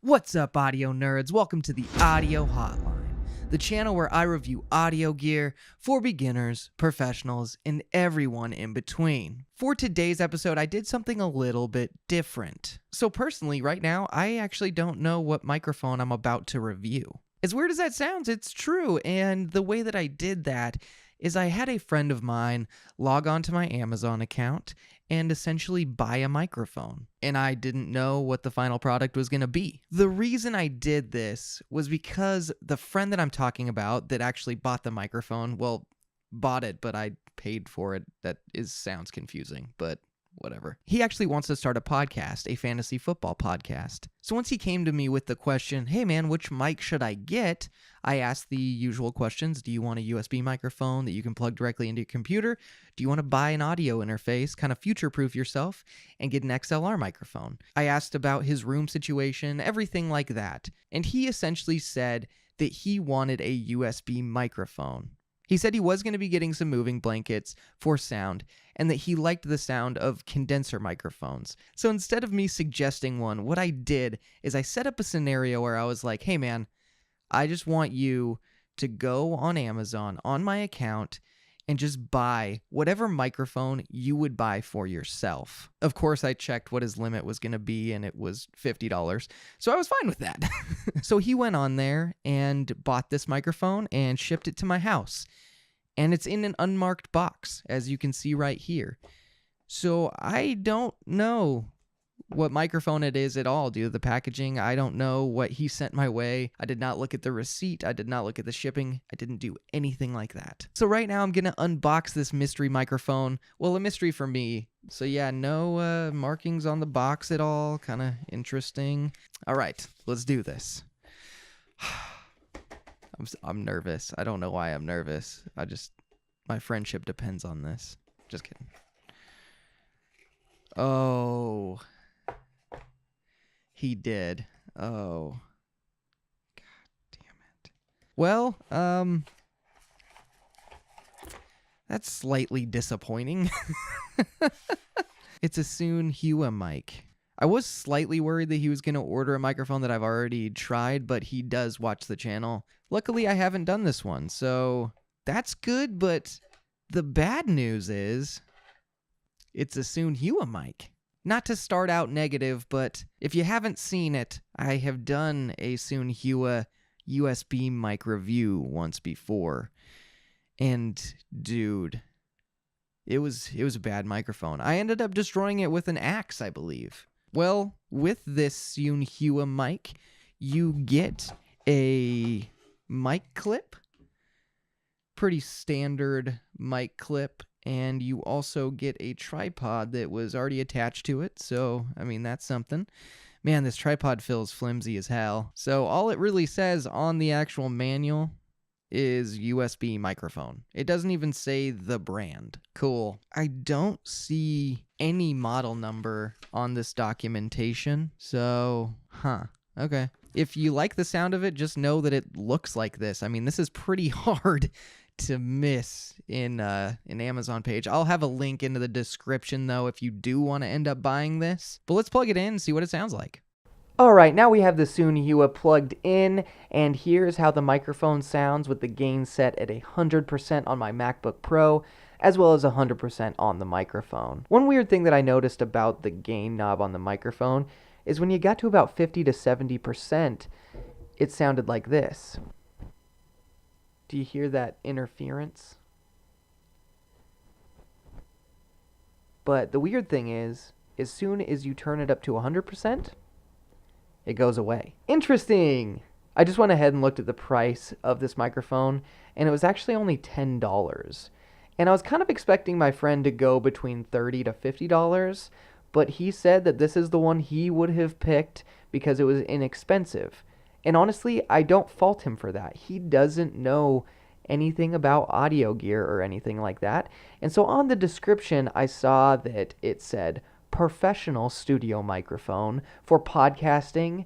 What's up, audio nerds? Welcome to the Audio Hotline, the channel where I review audio gear for beginners, professionals, and everyone in between. For today's episode, I did something a little bit different. So personally, right now, I actually don't know what microphone I'm about to review. As weird as that sounds, it's true, and the way that I did that is I had a friend of mine log on to my Amazon account and essentially buy a microphone. And I didn't know what the final product was going to be. The reason I did this was because the friend that I'm talking about that actually bought the microphone, well, bought it, but I paid for it. Sounds confusing, but whatever. He actually wants to start a podcast, a fantasy football podcast. So once he came to me with the question, hey man, which mic should I get? I asked the usual questions. Do you want a USB microphone that you can plug directly into your computer? Do you want to buy an audio interface, kind of future-proof yourself, and get an XLR microphone? I asked about his room situation, everything like that. And he essentially said that he wanted a USB microphone. He said he was going to be getting some moving blankets for sound, and that he liked the sound of condenser microphones. So instead of me suggesting one, what I did is I set up a scenario where I was like, hey man, I just want you to go on Amazon on my account and just buy whatever microphone you would buy for yourself. Of course, I checked what his limit was going to be, and it was $50. So I was fine with that. So he went on there and bought this microphone and shipped it to my house. And it's in an unmarked box, as you can see right here. So I don't know what microphone it is at all due to the packaging. I don't know what he sent my way. I did not look at the receipt. I did not look at the shipping. I didn't do anything like that. So right now I'm going to unbox this mystery microphone. Well, a mystery for me. So yeah, no markings on the box at all. Kind of interesting. All right, let's do this. I'm nervous. I don't know why I'm nervous. My friendship depends on this. Just kidding. Oh, he did. Oh, God damn it. Well, that's slightly disappointing. It's a Soonhua Mic. I was slightly worried that he was going to order a microphone that I've already tried, but he does watch the channel. Luckily, I haven't done this one, so that's good, but the bad news is it's a Soonhua Mic. Not to start out negative, but if you haven't seen it, I have done a Soonhua USB mic review once before. And dude, it was a bad microphone. I ended up destroying it with an axe, I believe. Well, with this Soonhua mic, you get a mic clip, pretty standard mic clip, and you also get a tripod that was already attached to it, so, I mean, that's something. Man, this tripod feels flimsy as hell. So all it really says on the actual manual is USB microphone. It doesn't even say the brand. Cool. I don't see any model number on this documentation, so, okay. If you like the sound of it, just know that it looks like this. I mean, this is pretty hard to miss in an Amazon page. I'll have a link into the description, though, if you do want to end up buying this. But let's plug it in and see what it sounds like. Alright, now we have the Soonhua plugged in, and here's how the microphone sounds with the gain set at 100% on my MacBook Pro, as well as 100% on the microphone. One weird thing that I noticed about the gain knob on the microphone is when you got to about 50 to 70%, it sounded like this. Do you hear that interference? But the weird thing is, as soon as you turn it up to 100%, it goes away. Interesting! I just went ahead and looked at the price of this microphone, and it was actually only $10. And I was kind of expecting my friend to go between $30 to $50, but he said that this is the one he would have picked because it was inexpensive. And honestly, I don't fault him for that. He doesn't know anything about audio gear or anything like that. And so on the description, I saw that it said professional studio microphone for podcasting.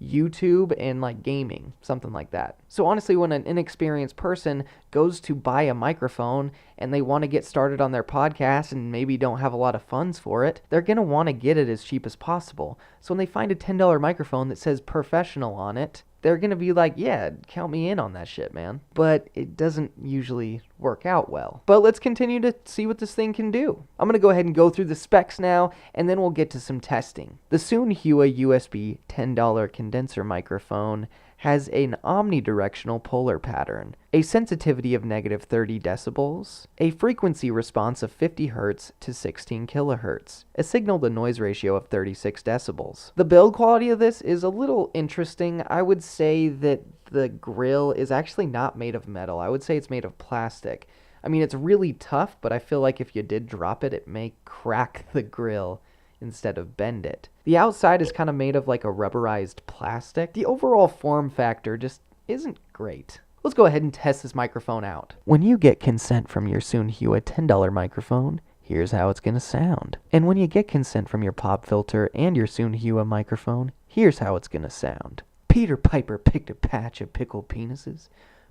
YouTube and like gaming, something like that. So honestly, when an inexperienced person goes to buy a microphone and they want to get started on their podcast and maybe don't have a lot of funds for it, they're going to want to get it as cheap as possible. So when they find a $10 microphone that says professional on it, they're going to be like, yeah, count me in on that shit, man. But it doesn't usually work out well. But let's continue to see what this thing can do. I'm going to go ahead and go through the specs now, and then we'll get to some testing. The Soonhua USB $10 condenser microphone has an omnidirectional polar pattern, a sensitivity of -30 decibels, a frequency response of 50 Hz to 16 kHz, a signal-to-noise ratio of 36 decibels. The build quality of this is a little interesting. I would say that the grill is actually not made of metal. I would say it's made of plastic. I mean, it's really tough, but I feel like if you did drop it, it may crack the grill instead of bend it. The outside is kind of made of like a rubberized plastic. The overall form factor just isn't great. Let's go ahead and test this microphone out. When you get consent from your Soonhua $10 microphone, here's how it's gonna sound. And when you get consent from your pop filter and your Soonhua microphone, here's how it's gonna sound. Peter Piper picked a patch of pickled penises.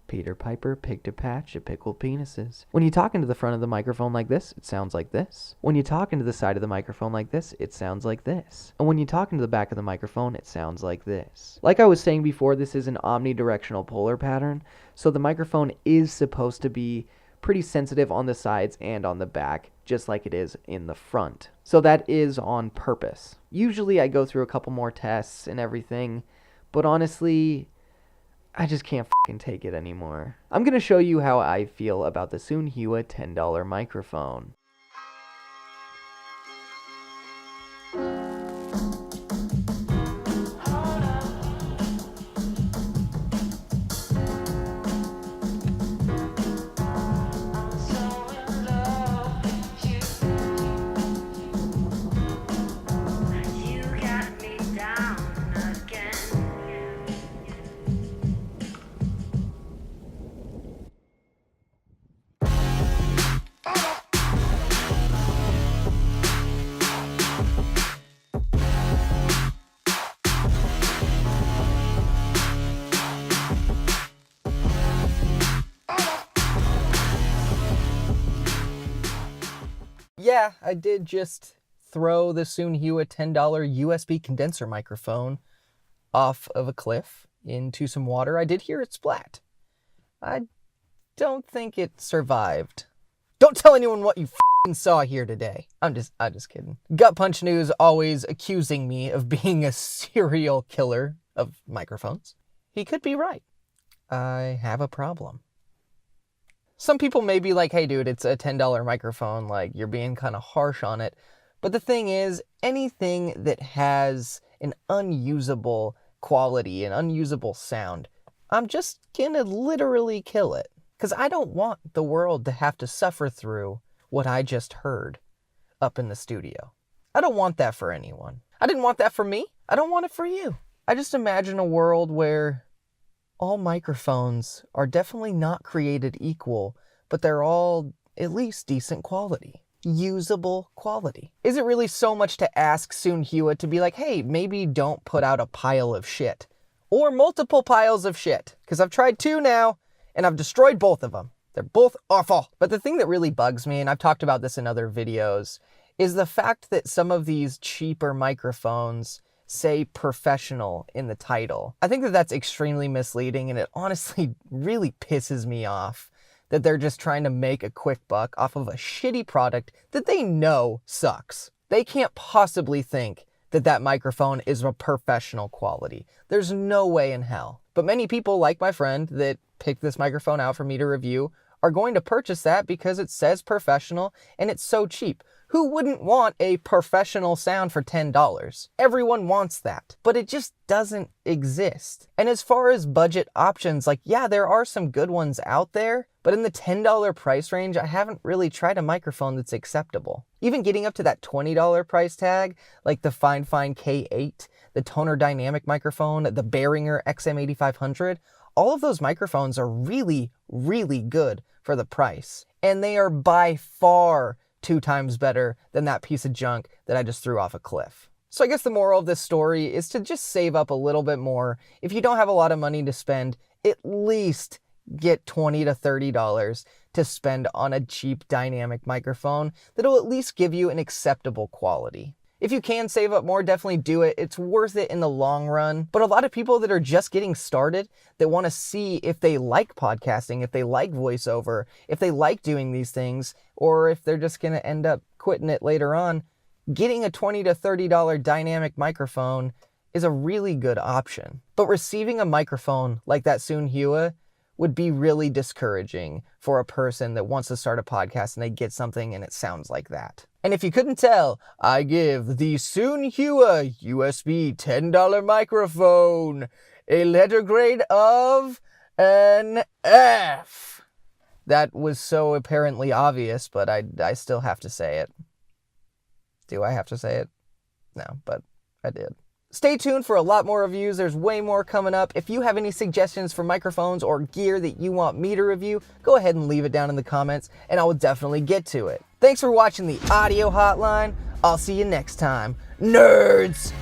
Peter Piper picked a patch of pickled penises. When you talk into the front of the microphone like this, it sounds like this. When you talk into the side of the microphone like this, it sounds like this. And when you talk into the back of the microphone, it sounds like this. Like I was saying before, this is an omnidirectional polar pattern, so the microphone is supposed to be pretty sensitive on the sides and on the back, just like it is in the front. So that is on purpose. Usually I go through a couple more tests and everything, but honestly, I just can't fucking take it anymore. I'm going to show you how I feel about the Soonhua $10 microphone. Yeah, I did just throw the Soonhua $10 USB condenser microphone off of a cliff into some water. I did hear it splat. I don't think it survived. Don't tell anyone what you f***ing saw here today. I'm just kidding. Gut Punch News always accusing me of being a serial killer of microphones. He could be right. I have a problem. Some people may be like, hey dude, it's a $10 microphone, like you're being kind of harsh on it. But the thing is, anything that has an unusable quality, an unusable sound, I'm just gonna literally kill it. Because I don't want the world to have to suffer through what I just heard up in the studio. I don't want that for anyone. I didn't want that for me. I don't want it for you. I just imagine a world where all microphones are definitely not created equal, but they're all at least decent quality. Usable quality. Is it really so much to ask Soonhua to be like, hey, maybe don't put out a pile of shit? Or multiple piles of shit? Because I've tried 2 now, and I've destroyed both of them. They're both awful. But the thing that really bugs me, and I've talked about this in other videos, is the fact that some of these cheaper microphones say professional in the title. I think that that's extremely misleading, and it honestly really pisses me off that they're just trying to make a quick buck off of a shitty product that they know sucks. They can't possibly think that that microphone is a professional quality. There's no way in hell. But many people, like my friend that picked this microphone out for me to review, are going to purchase that because it says professional and it's so cheap. Who wouldn't want a professional sound for $10? Everyone wants that, but it just doesn't exist. And as far as budget options, like, yeah, there are some good ones out there, but in the $10 price range, I haven't really tried a microphone that's acceptable. Even getting up to that $20 price tag, like the Fine K8, the Toner Dynamic microphone, the Behringer XM8500, all of those microphones are really, really good for the price. And they are by far 2 times better than that piece of junk that I just threw off a cliff. So I guess the moral of this story is to just save up a little bit more. If you don't have a lot of money to spend, at least get $20 to $30 to spend on a cheap dynamic microphone that'll at least give you an acceptable quality. If you can save up more, definitely do it. It's worth it in the long run. But a lot of people that are just getting started, that want to see if they like podcasting, if they like voiceover, if they like doing these things, or if they're just going to end up quitting it later on, getting a $20 to $30 dynamic microphone is a really good option. But receiving a microphone like that Soonhua would be really discouraging for a person that wants to start a podcast and they get something and it sounds like that. And if you couldn't tell, I give the Soonhua USB $10 microphone a letter grade of an F. That was so apparently obvious, but I still have to say it. Do I have to say it? No, but I did. Stay tuned for a lot more reviews. There's way more coming up. If you have any suggestions for microphones or gear that you want me to review, go ahead and leave it down in the comments, and I will definitely get to it. Thanks for watching the Audio Hotline. I'll see you next time, nerds!